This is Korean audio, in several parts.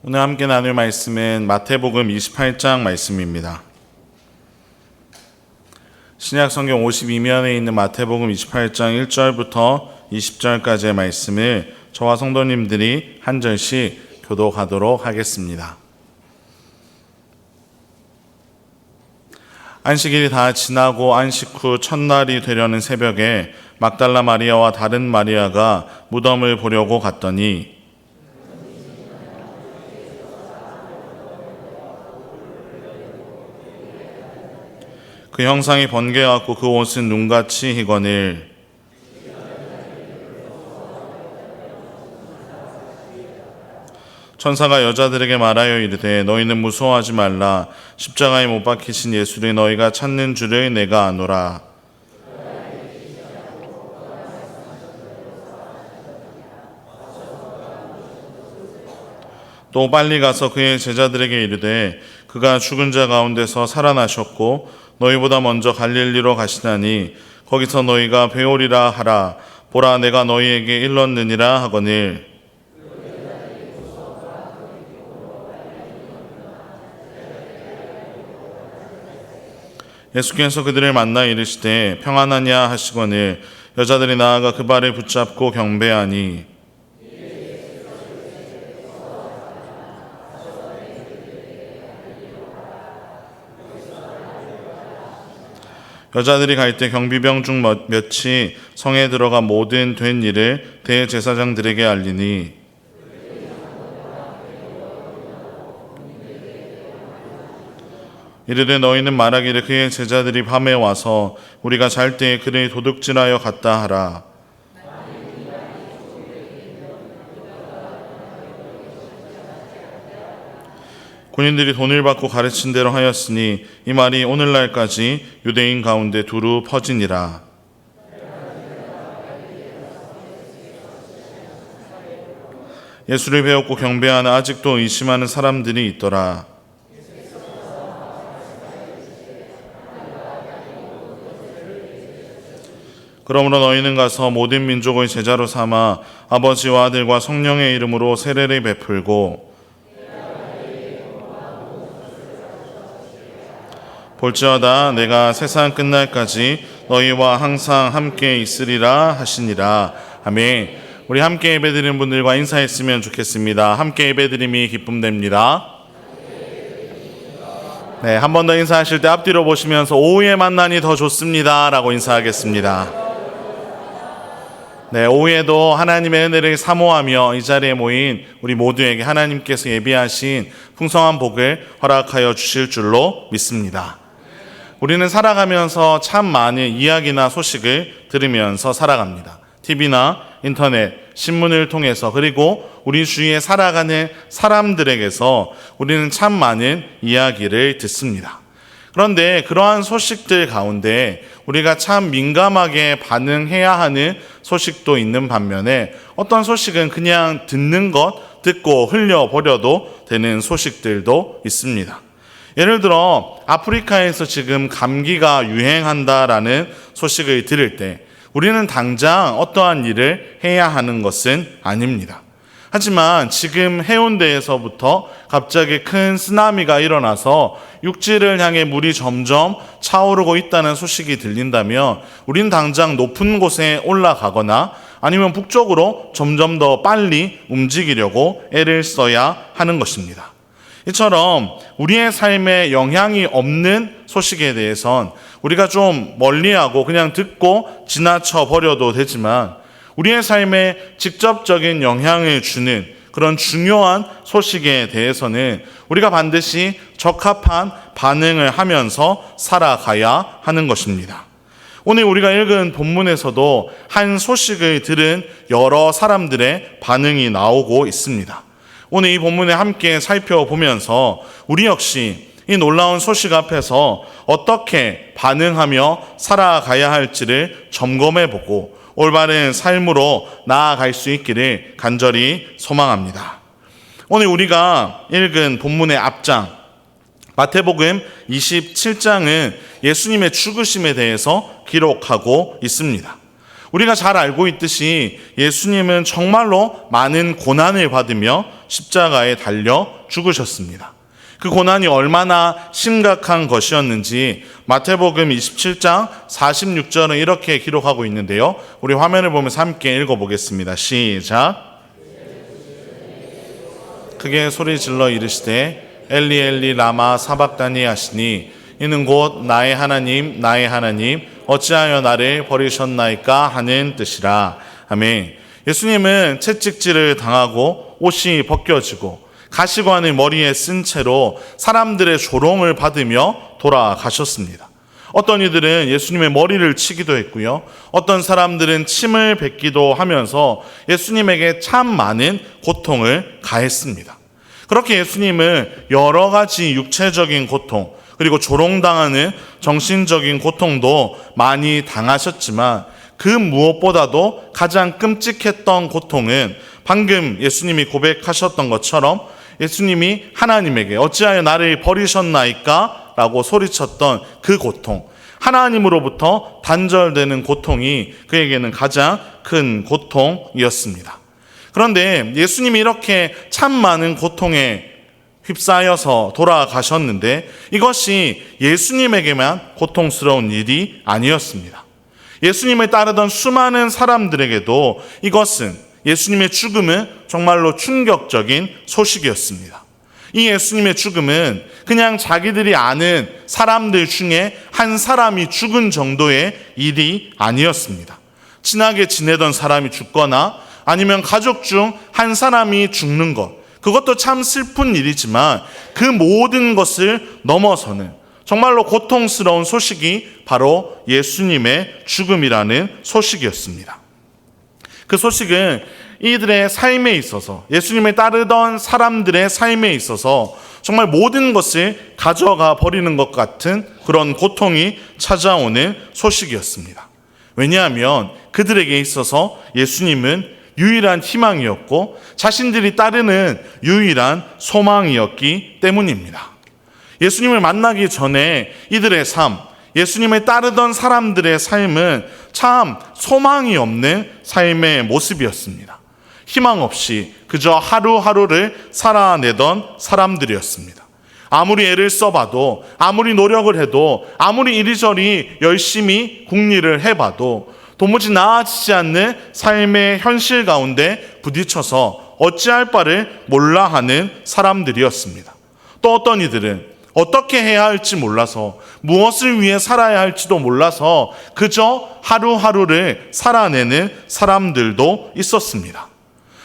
오늘 함께 나눌 말씀은 마태복음 28장 말씀입니다. 신약 성경 52면에 있는 마태복음 28장 1절부터 20절까지의 말씀을 저와 성도님들이 한 절씩 교독하도록 하겠습니다. 안식일이 다 지나고 안식 후 첫날이 되려는 새벽에 막달라 마리아와 다른 마리아가 무덤을 보려고 갔더니 그 형상이 번개같고 그 옷은 눈같이 희거늘 천사가 여자들에게 말하여 이르되 너희는 무서워하지 말라. 십자가에 못 박히신 예수를 너희가 찾는 줄을 내가 아노라. 또 빨리 가서 그의 제자들에게 이르되 그가 죽은 자 가운데서 살아나셨고 너희보다 먼저 갈릴리로 가시나니 거기서 너희가 배우리라 하라. 보라, 내가 너희에게 일렀느니라 하거늘 예수께서 그들을 만나 이르시되 평안하냐 하시거늘 여자들이 나아가 그 발을 붙잡고 경배하니 여자들이 갈 때 경비병 중 몇이 성에 들어가 모든 된 일을 대제사장들에게 알리니 이르되 너희는 말하기를 그의 제자들이 밤에 와서 우리가 잘 때에 그를 도둑질하여 갔다 하라. 군인들이 돈을 받고 가르친 대로 하였으니 이 말이 오늘날까지 유대인 가운데 두루 퍼지니라. 예수를 배웠고 경배하는 아직도 의심하는 사람들이 있더라. 그러므로 너희는 가서 모든 민족의 제자로 삼아 아버지와 아들과 성령의 이름으로 세례를 베풀고 볼지어다 내가 세상 끝날까지 너희와 항상 함께 있으리라 하시니라. 아멘. 우리 함께 예배드리는 분들과 인사했으면 좋겠습니다. 함께 예배드림이 기쁨됩니다. 네, 한 번 더 인사하실 때 앞뒤로 보시면서 오후에 만나니 더 좋습니다 라고 인사하겠습니다. 네, 오후에도 하나님의 은혜를 사모하며 이 자리에 모인 우리 모두에게 하나님께서 예비하신 풍성한 복을 허락하여 주실 줄로 믿습니다. 우리는 살아가면서 참 많은 이야기나 소식을 들으면서 살아갑니다. TV나 인터넷, 신문을 통해서 그리고 우리 주위에 살아가는 사람들에게서 우리는 참 많은 이야기를 듣습니다. 그런데 그러한 소식들 가운데 우리가 참 민감하게 반응해야 하는 소식도 있는 반면에 어떤 소식은 그냥 듣는 것, 듣고 흘려버려도 되는 소식들도 있습니다. 예를 들어 아프리카에서 지금 감기가 유행한다라는 소식을 들을 때 우리는 당장 어떠한 일을 해야 하는 것은 아닙니다. 하지만 지금 해운대에서부터 갑자기 큰 쓰나미가 일어나서 육지를 향해 물이 점점 차오르고 있다는 소식이 들린다면 우리는 당장 높은 곳에 올라가거나 아니면 북쪽으로 점점 더 빨리 움직이려고 애를 써야 하는 것입니다. 이처럼 우리의 삶에 영향이 없는 소식에 대해선 우리가 좀 멀리하고 그냥 듣고 지나쳐 버려도 되지만 우리의 삶에 직접적인 영향을 주는 그런 중요한 소식에 대해서는 우리가 반드시 적합한 반응을 하면서 살아가야 하는 것입니다. 오늘 우리가 읽은 본문에서도 한 소식을 들은 여러 사람들의 반응이 나오고 있습니다. 오늘 이 본문에 함께 살펴보면서 우리 역시 이 놀라운 소식 앞에서 어떻게 반응하며 살아가야 할지를 점검해보고 올바른 삶으로 나아갈 수 있기를 간절히 소망합니다. 오늘 우리가 읽은 본문의 앞장 마태복음 27장은 예수님의 죽으심에 대해서 기록하고 있습니다. 우리가 잘 알고 있듯이 예수님은 정말로 많은 고난을 받으며 십자가에 달려 죽으셨습니다. 그 고난이 얼마나 심각한 것이었는지 마태복음 27장 46절은 이렇게 기록하고 있는데요. 우리 화면을 보면서 함께 읽어보겠습니다. 시작. 크게 소리 질러 이르시되 엘리 엘리 라마 사박다니 하시니 이는 곧 나의 하나님 나의 하나님 어찌하여 나를 버리셨나이까 하는 뜻이라. 아멘. 예수님은 채찍질을 당하고 옷이 벗겨지고 가시관을 머리에 쓴 채로 사람들의 조롱을 받으며 돌아가셨습니다. 어떤 이들은 예수님의 머리를 치기도 했고요. 어떤 사람들은 침을 뱉기도 하면서 예수님에게 참 많은 고통을 가했습니다. 그렇게 예수님은 여러 가지 육체적인 고통, 그리고 조롱당하는 정신적인 고통도 많이 당하셨지만 그 무엇보다도 가장 끔찍했던 고통은 방금 예수님이 고백하셨던 것처럼 예수님이 하나님에게 어찌하여 나를 버리셨나이까? 라고 소리쳤던 그 고통, 하나님으로부터 단절되는 고통이 그에게는 가장 큰 고통이었습니다. 그런데 예수님이 이렇게 참 많은 고통에 휩싸여서 돌아가셨는데 이것이 예수님에게만 고통스러운 일이 아니었습니다. 예수님을 따르던 수많은 사람들에게도 이것은 예수님의 죽음은 정말로 충격적인 소식이었습니다. 이 예수님의 죽음은 그냥 자기들이 아는 사람들 중에 한 사람이 죽은 정도의 일이 아니었습니다. 친하게 지내던 사람이 죽거나 아니면 가족 중 한 사람이 죽는 것, 그것도 참 슬픈 일이지만 그 모든 것을 넘어서는 정말로 고통스러운 소식이 바로 예수님의 죽음이라는 소식이었습니다. 그 소식은 이들의 삶에 있어서, 예수님을 따르던 사람들의 삶에 있어서 정말 모든 것을 가져가 버리는 것 같은 그런 고통이 찾아오는 소식이었습니다. 왜냐하면 그들에게 있어서 예수님은 유일한 희망이었고 자신들이 따르는 유일한 소망이었기 때문입니다. 예수님을 만나기 전에 이들의 삶, 예수님을 따르던 사람들의 삶은 참 소망이 없는 삶의 모습이었습니다. 희망 없이 그저 하루하루를 살아내던 사람들이었습니다. 아무리 애를 써봐도, 아무리 노력을 해도, 아무리 이리저리 열심히 궁리를 해봐도 도무지 나아지지 않는 삶의 현실 가운데 부딪혀서 어찌할 바를 몰라 하는 사람들이었습니다. 또 어떤 이들은 어떻게 해야 할지 몰라서, 무엇을 위해 살아야 할지도 몰라서 그저 하루하루를 살아내는 사람들도 있었습니다.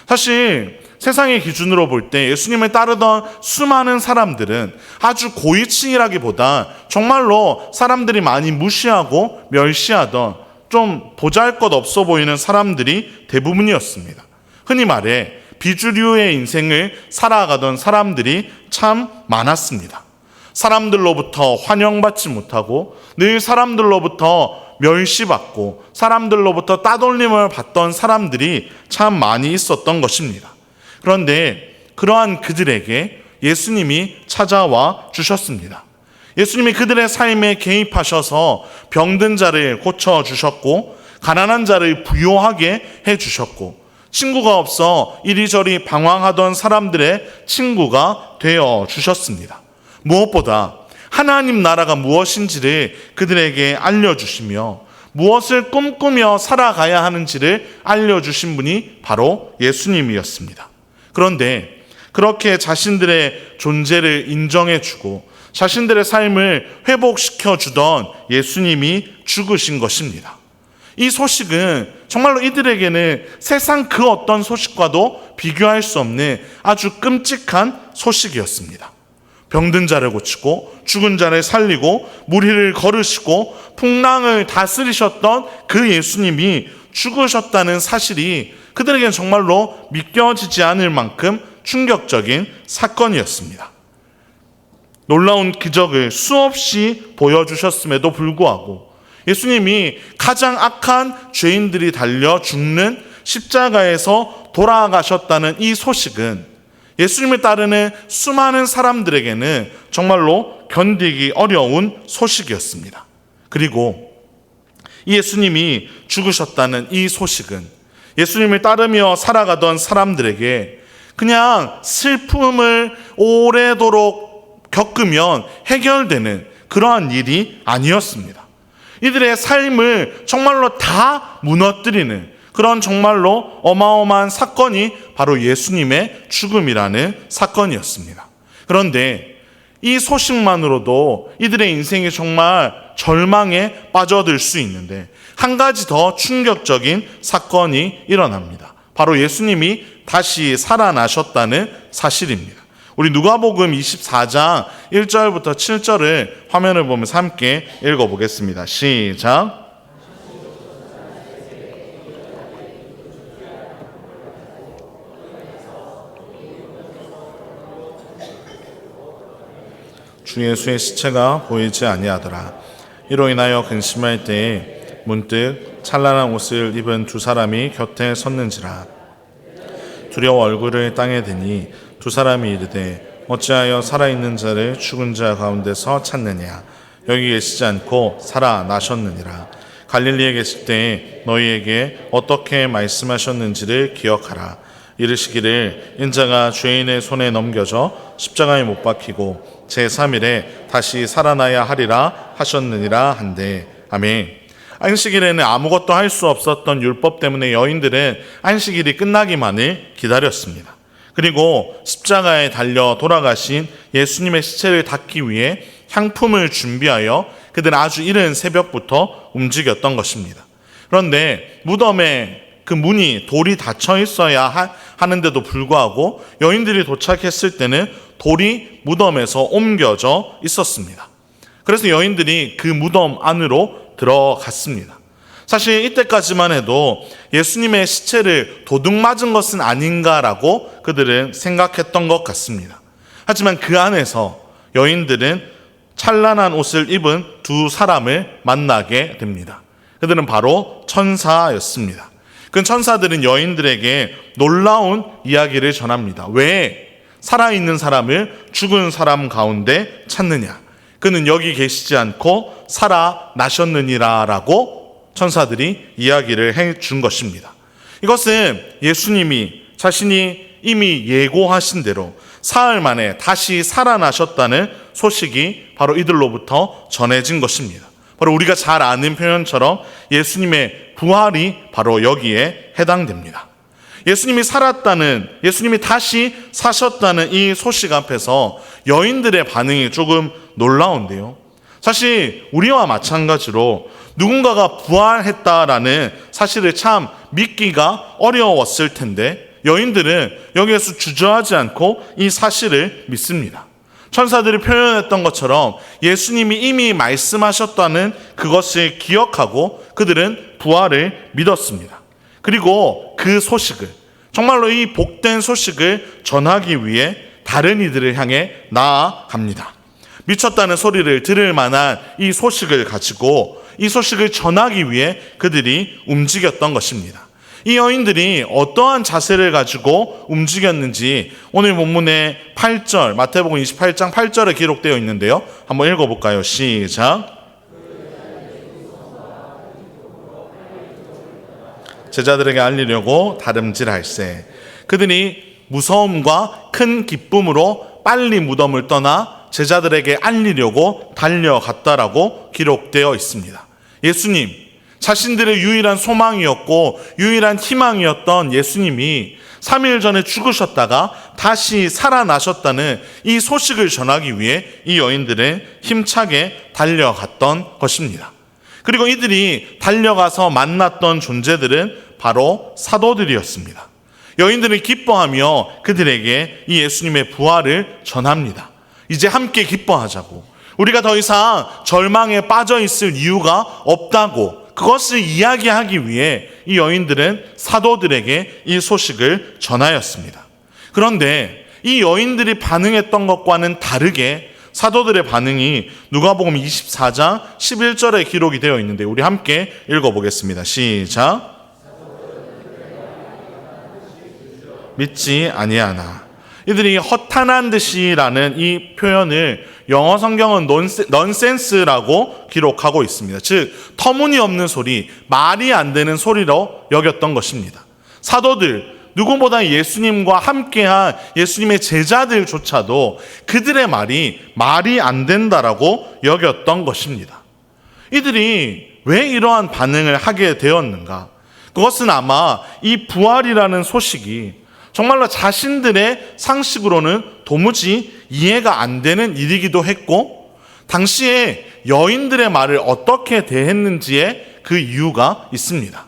사실 세상의 기준으로 볼 때 예수님을 따르던 수많은 사람들은 아주 고위층이라기보다 정말로 사람들이 많이 무시하고 멸시하던 좀 보잘것없어 보이는 사람들이 대부분이었습니다. 흔히 말해 비주류의 인생을 살아가던 사람들이 참 많았습니다. 사람들로부터 환영받지 못하고 늘 사람들로부터 멸시받고 사람들로부터 따돌림을 받던 사람들이 참 많이 있었던 것입니다. 그런데 그러한 그들에게 예수님이 찾아와 주셨습니다. 예수님이 그들의 삶에 개입하셔서 병든 자를 고쳐주셨고 가난한 자를 부요하게 해주셨고 친구가 없어 이리저리 방황하던 사람들의 친구가 되어주셨습니다. 무엇보다 하나님 나라가 무엇인지를 그들에게 알려주시며 무엇을 꿈꾸며 살아가야 하는지를 알려주신 분이 바로 예수님이었습니다. 그런데 그렇게 자신들의 존재를 인정해주고 자신들의 삶을 회복시켜주던 예수님이 죽으신 것입니다. 이 소식은 정말로 이들에게는 세상 그 어떤 소식과도 비교할 수 없는 아주 끔찍한 소식이었습니다. 병든 자를 고치고 죽은 자를 살리고 무리를 거르시고 풍랑을 다스리셨던 그 예수님이 죽으셨다는 사실이 그들에게는 정말로 믿겨지지 않을 만큼 충격적인 사건이었습니다. 놀라운 기적을 수없이 보여주셨음에도 불구하고 예수님이 가장 악한 죄인들이 달려 죽는 십자가에서 돌아가셨다는 이 소식은 예수님을 따르는 수많은 사람들에게는 정말로 견디기 어려운 소식이었습니다. 그리고 예수님이 죽으셨다는 이 소식은 예수님을 따르며 살아가던 사람들에게 그냥 슬픔을 오래도록 겪으면 해결되는 그러한 일이 아니었습니다. 이들의 삶을 정말로 다 무너뜨리는 그런 정말로 어마어마한 사건이 바로 예수님의 죽음이라는 사건이었습니다. 그런데 이 소식만으로도 이들의 인생이 정말 절망에 빠져들 수 있는데 한 가지 더 충격적인 사건이 일어납니다. 바로 예수님이 다시 살아나셨다는 사실입니다. 우리 누가복음 24장 1절부터 7절을 화면을 보면서 함께 읽어보겠습니다. 시작. 주 예수의 시체가 보이지 아니하더라. 이로 인하여 근심할 때에 문득 찬란한 옷을 입은 두 사람이 곁에 섰는지라. 두려워 얼굴을 땅에 대니 두 사람이 이르되 어찌하여 살아있는 자를 죽은 자 가운데서 찾느냐. 여기 계시지 않고 살아나셨느니라. 갈릴리에 계실 때에 너희에게 어떻게 말씀하셨는지를 기억하라. 이르시기를 인자가 죄인의 손에 넘겨져 십자가에 못 박히고 제3일에 다시 살아나야 하리라 하셨느니라 한데. 아멘. 안식일에는 아무것도 할 수 없었던 율법 때문에 여인들은 안식일이 끝나기만을 기다렸습니다. 그리고 십자가에 달려 돌아가신 예수님의 시체를 닦기 위해 향품을 준비하여 그들은 아주 이른 새벽부터 움직였던 것입니다. 그런데 무덤에 그 문이 돌이 닫혀 있어야 하는데도 불구하고 여인들이 도착했을 때는 돌이 무덤에서 옮겨져 있었습니다. 그래서 여인들이 그 무덤 안으로 들어갔습니다. 사실 이때까지만 해도 예수님의 시체를 도둑 맞은 것은 아닌가라고 그들은 생각했던 것 같습니다. 하지만 그 안에서 여인들은 찬란한 옷을 입은 두 사람을 만나게 됩니다. 그들은 바로 천사였습니다. 그 천사들은 여인들에게 놀라운 이야기를 전합니다. 왜 살아있는 사람을 죽은 사람 가운데 찾느냐? 그는 여기 계시지 않고 살아나셨느니라라고 천사들이 이야기를 해준 것입니다. 이것은 예수님이 자신이 이미 예고하신 대로 사흘 만에 다시 살아나셨다는 소식이 바로 이들로부터 전해진 것입니다. 바로 우리가 잘 아는 표현처럼 예수님의 부활이 바로 여기에 해당됩니다. 예수님이 살았다는, 예수님이 다시 사셨다는 이 소식 앞에서 여인들의 반응이 조금 놀라운데요. 사실 우리와 마찬가지로 누군가가 부활했다라는 사실을 참 믿기가 어려웠을 텐데 여인들은 여기에서 주저하지 않고 이 사실을 믿습니다. 천사들이 표현했던 것처럼 예수님이 이미 말씀하셨다는 그것을 기억하고 그들은 부활을 믿었습니다. 그리고 그 소식을, 정말로 이 복된 소식을 전하기 위해 다른 이들을 향해 나아갑니다. 미쳤다는 소리를 들을 만한 이 소식을 가지고 이 소식을 전하기 위해 그들이 움직였던 것입니다. 이 여인들이 어떠한 자세를 가지고 움직였는지 오늘 본문의 8절, 마태복음 28장 8절에 기록되어 있는데요. 한번 읽어볼까요? 시작. 제자들에게 알리려고 다름질할세. 그들이 무서움과 큰 기쁨으로 빨리 무덤을 떠나 제자들에게 알리려고 달려갔다라고 기록되어 있습니다. 예수님, 자신들의 유일한 소망이었고 유일한 희망이었던 예수님이 3일 전에 죽으셨다가 다시 살아나셨다는 이 소식을 전하기 위해 이 여인들은 힘차게 달려갔던 것입니다. 그리고 이들이 달려가서 만났던 존재들은 바로 사도들이었습니다. 여인들은 기뻐하며 그들에게 이 예수님의 부활을 전합니다. 이제 함께 기뻐하자고, 우리가 더 이상 절망에 빠져 있을 이유가 없다고, 그것을 이야기하기 위해 이 여인들은 사도들에게 이 소식을 전하였습니다. 그런데 이 여인들이 반응했던 것과는 다르게 사도들의 반응이 누가복음 24장 11절에 기록이 되어 있는데 우리 함께 읽어보겠습니다. 시작. 믿지 아니하나. 이들이 허탄한 듯이라는 이 표현을 영어 성경은 넌센스라고 기록하고 있습니다. 즉 터무니없는 소리, 말이 안 되는 소리로 여겼던 것입니다. 사도들, 누구보다 예수님과 함께한 예수님의 제자들조차도 그들의 말이 안 된다라고 여겼던 것입니다. 이들이 왜 이러한 반응을 하게 되었는가? 그것은 아마 이 부활이라는 소식이 정말로 자신들의 상식으로는 도무지 이해가 안 되는 일이기도 했고, 당시에 여인들의 말을 어떻게 대했는지에 그 이유가 있습니다.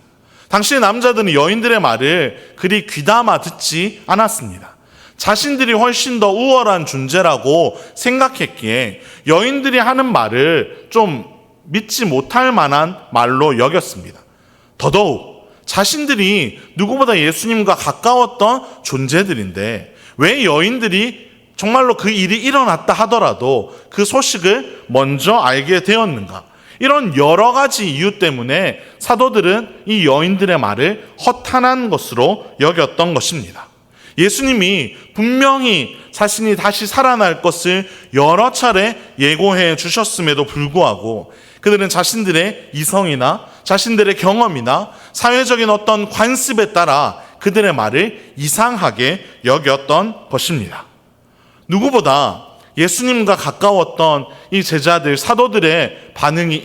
당시의 남자들은 여인들의 말을 그리 귀담아 듣지 않았습니다. 자신들이 훨씬 더 우월한 존재라고 생각했기에 여인들이 하는 말을 좀 믿지 못할 만한 말로 여겼습니다. 더더욱 자신들이 누구보다 예수님과 가까웠던 존재들인데 왜 여인들이 정말로 그 일이 일어났다 하더라도 그 소식을 먼저 알게 되었는가? 이런 여러 가지 이유 때문에 사도들은 이 여인들의 말을 허탄한 것으로 여겼던 것입니다. 예수님이 분명히 자신이 다시 살아날 것을 여러 차례 예고해 주셨음에도 불구하고 그들은 자신들의 이성이나 자신들의 경험이나 사회적인 어떤 관습에 따라 그들의 말을 이상하게 여겼던 것입니다. 누구보다 예수님과 가까웠던 이 제자들, 사도들의 반응이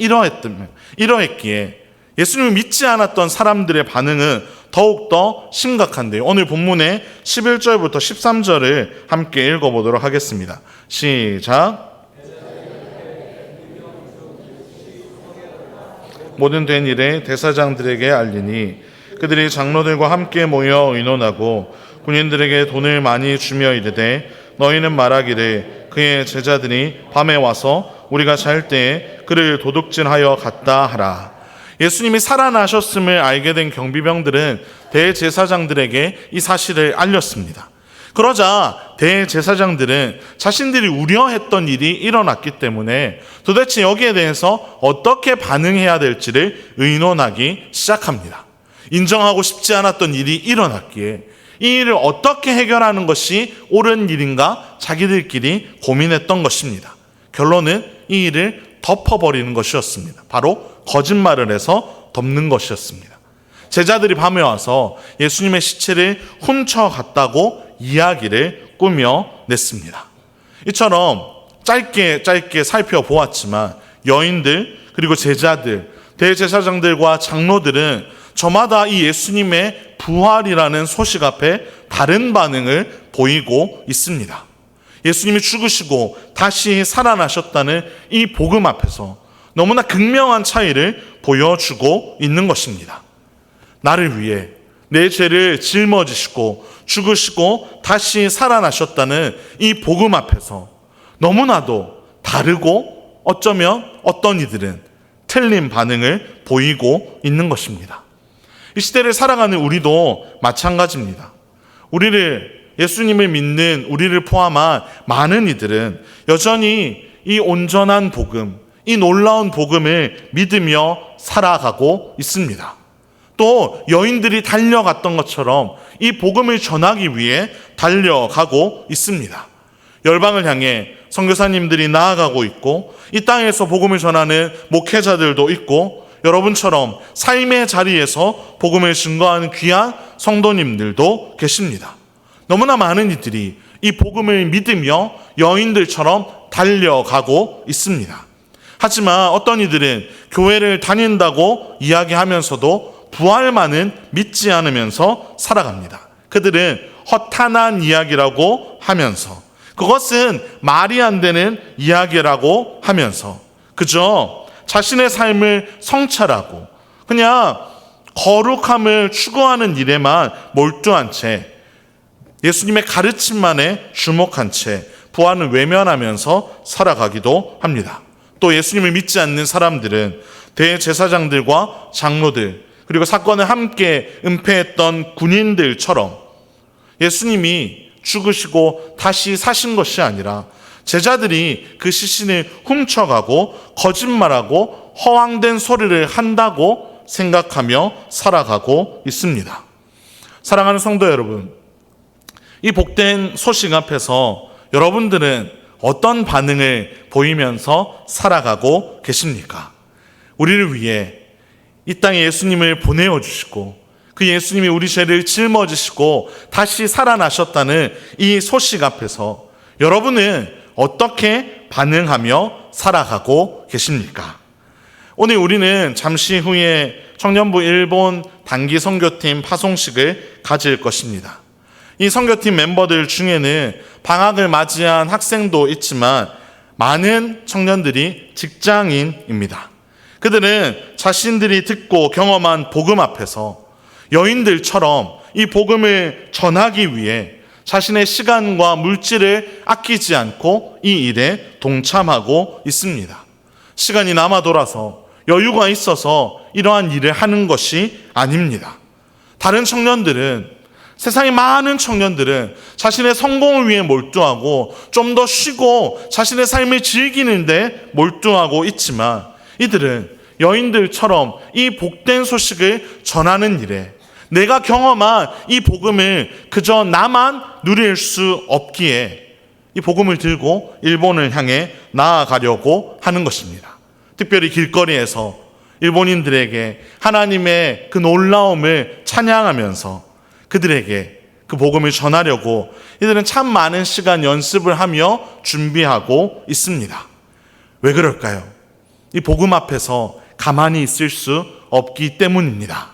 이러했기에 예수님을 믿지 않았던 사람들의 반응은 더욱더 심각한데요. 오늘 본문의 11절부터 13절을 함께 읽어보도록 하겠습니다. 시작. 모든 된 일에 대사장들에게 알리니 그들이 장로들과 함께 모여 의논하고 군인들에게 돈을 많이 주며 이르되 너희는 말하기를 그의 제자들이 밤에 와서 우리가 잘 때에 그를 도둑질하여 갔다 하라. 예수님이 살아나셨음을 알게 된 경비병들은 대제사장들에게 이 사실을 알렸습니다. 그러자 대제사장들은 자신들이 우려했던 일이 일어났기 때문에 도대체 여기에 대해서 어떻게 반응해야 될지를 의논하기 시작합니다. 인정하고 싶지 않았던 일이 일어났기에 이 일을 어떻게 해결하는 것이 옳은 일인가 자기들끼리 고민했던 것입니다. 결론은 이 일을 덮어버리는 것이었습니다. 바로 거짓말을 해서 덮는 것이었습니다. 제자들이 밤에 와서 예수님의 시체를 훔쳐갔다고 이야기를 꾸며냈습니다. 이처럼 짧게 살펴보았지만 여인들 그리고 제자들, 대제사장들과 장로들은 저마다 이 예수님의 부활이라는 소식 앞에 다른 반응을 보이고 있습니다. 예수님이 죽으시고 다시 살아나셨다는 이 복음 앞에서 너무나 극명한 차이를 보여주고 있는 것입니다. 나를 위해 내 죄를 짊어지시고 죽으시고 다시 살아나셨다는 이 복음 앞에서 너무나도 다르고 어쩌면 어떤 이들은 틀린 반응을 보이고 있는 것입니다. 이 시대를 살아가는 우리도 마찬가지입니다. 예수님을 믿는 우리를 포함한 많은 이들은 여전히 이 온전한 복음, 이 놀라운 복음을 믿으며 살아가고 있습니다. 또 여인들이 달려갔던 것처럼 이 복음을 전하기 위해 달려가고 있습니다. 열방을 향해 선교사님들이 나아가고 있고 이 땅에서 복음을 전하는 목회자들도 있고 여러분처럼 삶의 자리에서 복음을 증거하는 귀한 성도님들도 계십니다. 너무나 많은 이들이 이 복음을 믿으며 여인들처럼 달려가고 있습니다. 하지만 어떤 이들은 교회를 다닌다고 이야기하면서도 부활만은 믿지 않으면서 살아갑니다. 그들은 허탄한 이야기라고 하면서 그것은 말이 안 되는 이야기라고 하면서 그저 자신의 삶을 성찰하고 그냥 거룩함을 추구하는 일에만 몰두한 채 예수님의 가르침만에 주목한 채 부활을 외면하면서 살아가기도 합니다. 또 예수님을 믿지 않는 사람들은 대제사장들과 장로들 그리고 사건을 함께 은폐했던 군인들처럼 예수님이 죽으시고 다시 사신 것이 아니라 제자들이 그 시신을 훔쳐가고 거짓말하고 허황된 소리를 한다고 생각하며 살아가고 있습니다. 사랑하는 성도 여러분, 이 복된 소식 앞에서 여러분들은 어떤 반응을 보이면서 살아가고 계십니까? 우리를 위해 이 땅에 예수님을 보내어 주시고 그 예수님이 우리 죄를 짊어지시고 다시 살아나셨다는 이 소식 앞에서 여러분은 어떻게 반응하며 살아가고 계십니까? 오늘 우리는 잠시 후에 청년부 일본 단기 선교팀 파송식을 가질 것입니다. 이 선교팀 멤버들 중에는 방학을 맞이한 학생도 있지만 많은 청년들이 직장인입니다. 그들은 자신들이 듣고 경험한 복음 앞에서 여인들처럼 이 복음을 전하기 위해 자신의 시간과 물질을 아끼지 않고 이 일에 동참하고 있습니다. 시간이 남아 돌아서 여유가 있어서 이러한 일을 하는 것이 아닙니다. 다른 청년들은, 세상의 많은 청년들은 자신의 성공을 위해 몰두하고 좀 더 쉬고 자신의 삶을 즐기는데 몰두하고 있지만 이들은 여인들처럼 이 복된 소식을 전하는 일에 내가 경험한 이 복음을 그저 나만 누릴 수 없기에 이 복음을 들고 일본을 향해 나아가려고 하는 것입니다. 특별히 길거리에서 일본인들에게 하나님의 그 놀라움을 찬양하면서 그들에게 그 복음을 전하려고 이들은 참 많은 시간 연습을 하며 준비하고 있습니다. 왜 그럴까요? 이 복음 앞에서 가만히 있을 수 없기 때문입니다.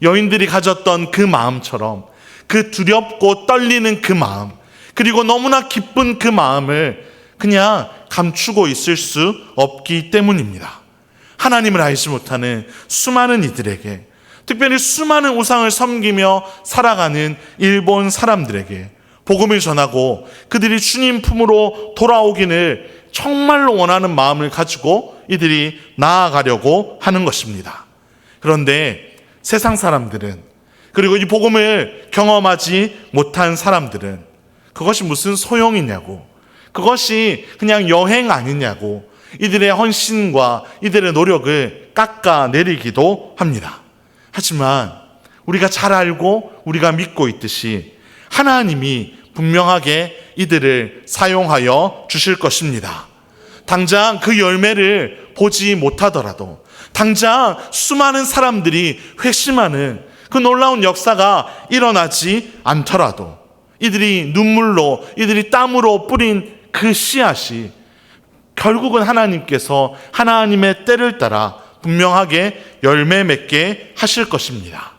여인들이 가졌던 그 마음처럼 그 두렵고 떨리는 그 마음, 그리고 너무나 기쁜 그 마음을 그냥 감추고 있을 수 없기 때문입니다. 하나님을 알지 못하는 수많은 이들에게, 특별히 수많은 우상을 섬기며 살아가는 일본 사람들에게 복음을 전하고 그들이 주님 품으로 돌아오기를 정말로 원하는 마음을 가지고 이들이 나아가려고 하는 것입니다. 그런데 세상 사람들은, 그리고 이 복음을 경험하지 못한 사람들은 그것이 무슨 소용이냐고, 그것이 그냥 여행 아니냐고 이들의 헌신과 이들의 노력을 깎아내리기도 합니다. 하지만 우리가 잘 알고 우리가 믿고 있듯이 하나님이 분명하게 이들을 사용하여 주실 것입니다. 당장 그 열매를 보지 못하더라도, 당장 수많은 사람들이 회심하는 그 놀라운 역사가 일어나지 않더라도 이들이 눈물로, 이들이 땀으로 뿌린 그 씨앗이 결국은 하나님께서 하나님의 때를 따라 분명하게 열매 맺게 하실 것입니다.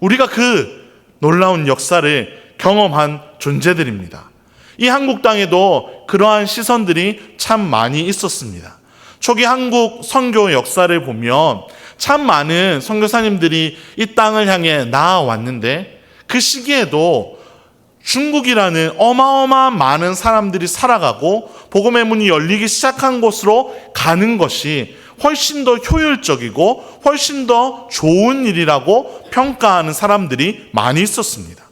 우리가 그 놀라운 역사를 경험한 존재들입니다. 이 한국 땅에도 그러한 시선들이 참 많이 있었습니다. 초기 한국 선교 역사를 보면 참 많은 선교사님들이 이 땅을 향해 나아왔는데 그 시기에도 중국이라는 어마어마한 많은 사람들이 살아가고 복음의 문이 열리기 시작한 곳으로 가는 것이 훨씬 더 효율적이고 훨씬 더 좋은 일이라고 평가하는 사람들이 많이 있었습니다.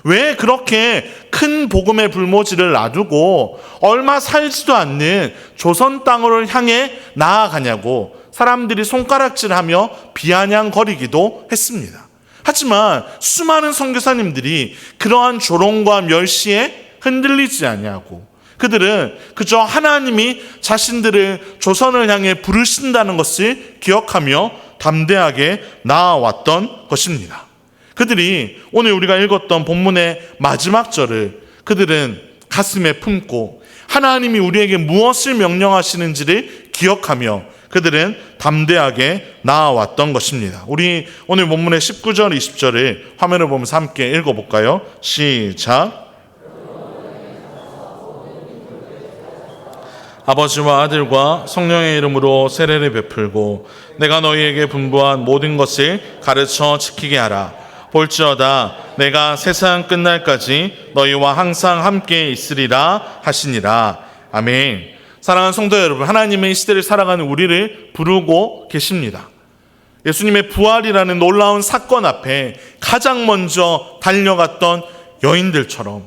왜 그렇게 큰 복음의 불모지를 놔두고 얼마 살지도 않는 조선 땅으로 향해 나아가냐고 사람들이 손가락질하며 비아냥거리기도 했습니다. 하지만 수많은 선교사님들이 그러한 조롱과 멸시에 흔들리지 아니하고 그들은 그저 하나님이 자신들을 조선을 향해 부르신다는 것을 기억하며 담대하게 나아왔던 것입니다. 그들이 오늘 우리가 읽었던 본문의 마지막 절을 그들은 가슴에 품고 하나님이 우리에게 무엇을 명령하시는지를 기억하며 그들은 담대하게 나아왔던 것입니다. 우리 오늘 본문의 19절, 20절을 화면을 보면서 함께 읽어볼까요? 시작. 아버지와 아들과 성령의 이름으로 세례를 베풀고 내가 너희에게 분부한 모든 것을 가르쳐 지키게 하라. 볼지어다 내가 세상 끝날까지 너희와 항상 함께 있으리라 하시니라. 아멘. 사랑하는 성도 여러분, 하나님의 이 시대를 살아가는 우리를 부르고 계십니다. 예수님의 부활이라는 놀라운 사건 앞에 가장 먼저 달려갔던 여인들처럼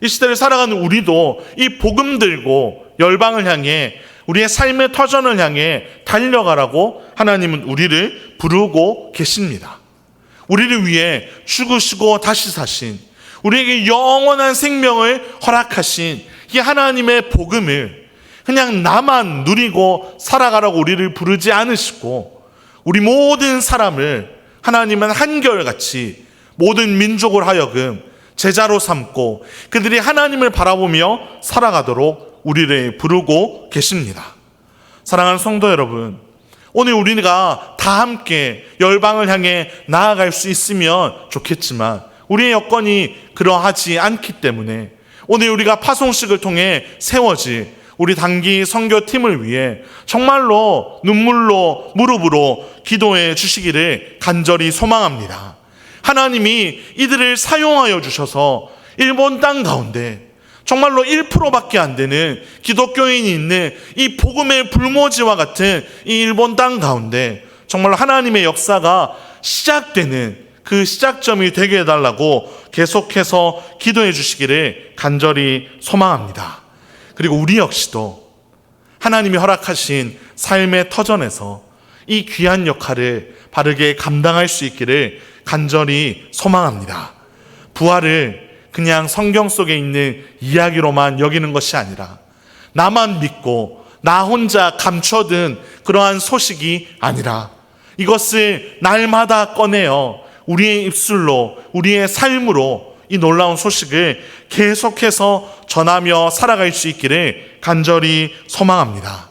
이 시대를 살아가는 우리도 이 복음 들고 열방을 향해 우리의 삶의 터전을 향해 달려가라고 하나님은 우리를 부르고 계십니다. 우리를 위해 죽으시고 다시 사신, 우리에게 영원한 생명을 허락하신 이 하나님의 복음을 그냥 나만 누리고 살아가라고 우리를 부르지 않으시고 우리 모든 사람을 하나님은 한결같이 모든 민족을 하여금 제자로 삼고 그들이 하나님을 바라보며 살아가도록 우리를 부르고 계십니다. 사랑하는 성도 여러분, 오늘 우리가 다 함께 열방을 향해 나아갈 수 있으면 좋겠지만 우리의 여건이 그러하지 않기 때문에 오늘 우리가 파송식을 통해 세워질 우리 단기 선교팀을 위해 정말로 눈물로 무릎으로 기도해 주시기를 간절히 소망합니다. 하나님이 이들을 사용하여 주셔서 일본 땅 가운데 정말로 1%밖에 안 되는 기독교인이 있는 이 복음의 불모지와 같은 이 일본 땅 가운데 정말로 하나님의 역사가 시작되는 그 시작점이 되게 해달라고 계속해서 기도해 주시기를 간절히 소망합니다. 그리고 우리 역시도 하나님이 허락하신 삶의 터전에서 이 귀한 역할을 바르게 감당할 수 있기를 간절히 소망합니다. 부활을 그냥 성경 속에 있는 이야기로만 여기는 것이 아니라 나만 믿고 나 혼자 감춰둔 그러한 소식이 아니라 이것을 날마다 꺼내어 우리의 입술로 우리의 삶으로 이 놀라운 소식을 계속해서 전하며 살아갈 수 있기를 간절히 소망합니다.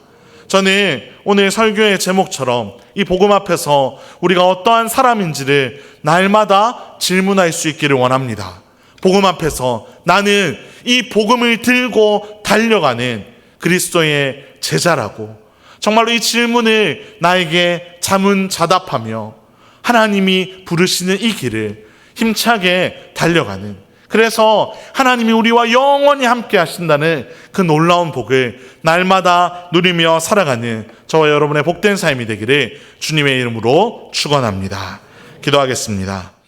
저는 오늘 설교의 제목처럼 이 복음 앞에서 우리가 어떠한 사람인지를 날마다 질문할 수 있기를 원합니다. 복음 앞에서 나는 이 복음을 들고 달려가는 그리스도의 제자라고 정말로 이 질문을 나에게 자문자답하며 하나님이 부르시는 이 길을 힘차게 달려가는, 그래서 하나님이 우리와 영원히 함께 하신다는 그 놀라운 복을 날마다 누리며 살아가는 저와 여러분의 복된 삶이 되기를 주님의 이름으로 축원합니다. 기도하겠습니다.